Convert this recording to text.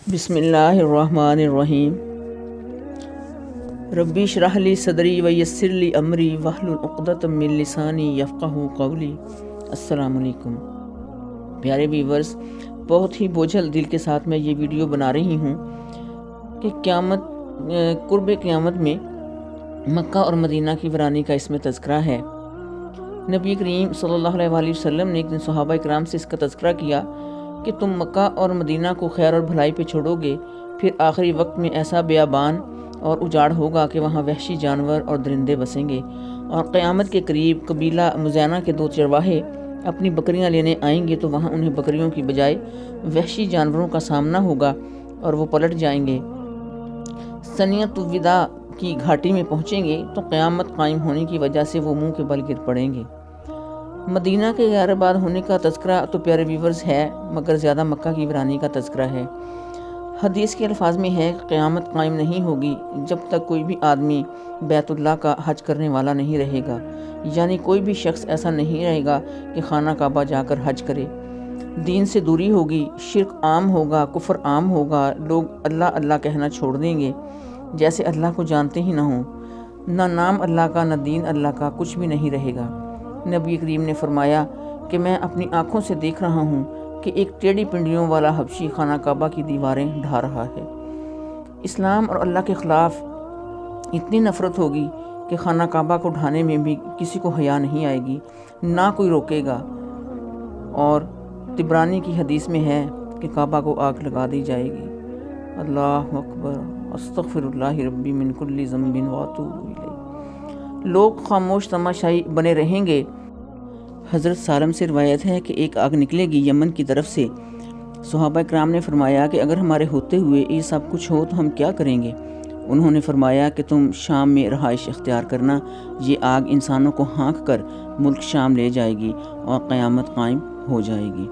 بسم اللہ الرحمن الرحیم ربی اشرح لی صدری ویسر لی امری واحلل عقدۃ من لسانی یفقہوا قولی۔ السلام علیکم پیارے ویورز، بہت ہی بوجھل دل کے ساتھ میں یہ ویڈیو بنا رہی ہوں کہ قرب قیامت میں مکہ اور مدینہ کی ویرانی کا اس میں تذکرہ ہے۔ نبی کریم صلی اللہ علیہ وآلہ وسلم نے ایک دن صحابہ اکرام سے اس کا تذکرہ کیا کہ تم مکہ اور مدینہ کو خیر اور بھلائی پہ چھوڑو گے، پھر آخری وقت میں ایسا بیابان اور اجاڑ ہوگا کہ وہاں وحشی جانور اور درندے بسیں گے، اور قیامت کے قریب قبیلہ مزینہ کے 2 چرواہے اپنی بکریاں لینے آئیں گے تو وہاں انہیں بکریوں کی بجائے وحشی جانوروں کا سامنا ہوگا اور وہ پلٹ جائیں گے۔ ثنیۃ الوداع کی گھاٹی میں پہنچیں گے تو قیامت قائم ہونے کی وجہ سے وہ منہ کے بل گر پڑیں گے۔ مدینہ کے غیر آباد ہونے کا تذکرہ تو پیارے ویورز ہے، مگر زیادہ مکہ کی ویرانی کا تذکرہ ہے۔ حدیث کے الفاظ میں ہے کہ قیامت قائم نہیں ہوگی جب تک کوئی بھی آدمی بیت اللہ کا حج کرنے والا نہیں رہے گا، یعنی کوئی بھی شخص ایسا نہیں رہے گا کہ خانہ کعبہ جا کر حج کرے۔ دین سے دوری ہوگی، شرک عام ہوگا، کفر عام ہوگا، لوگ اللہ اللہ کہنا چھوڑ دیں گے جیسے اللہ کو جانتے ہی نہ ہوں، نہ نام اللہ کا نہ دین اللہ کا، کچھ بھی نہیں رہے گا۔ نبی کریم نے فرمایا کہ میں اپنی آنکھوں سے دیکھ رہا ہوں کہ ایک ٹیڑھی پنڈلیوں والا حبشی خانہ کعبہ کی دیواریں ڈھا رہا ہے۔ اسلام اور اللہ کے خلاف اتنی نفرت ہوگی کہ خانہ کعبہ کو ڈھانے میں بھی کسی کو حیا نہیں آئے گی، نہ کوئی روکے گا۔ اور طبرانی کی حدیث میں ہے کہ کعبہ کو آگ لگا دی جائے گی۔ اللہ اکبر، استغفر اللہ ربی من کل ذنب واتوب الیہ۔ لوگ خاموش تماشائی بنے رہیں گے۔ حضرت سالم سے روایت ہے کہ ایک آگ نکلے گی یمن کی طرف سے۔ صحابہ کرام نے فرمایا کہ اگر ہمارے ہوتے ہوئے یہ سب کچھ ہو تو ہم کیا کریں گے؟ انہوں نے فرمایا کہ تم شام میں رہائش اختیار کرنا، یہ آگ انسانوں کو ہانک کر ملک شام لے جائے گی اور قیامت قائم ہو جائے گی۔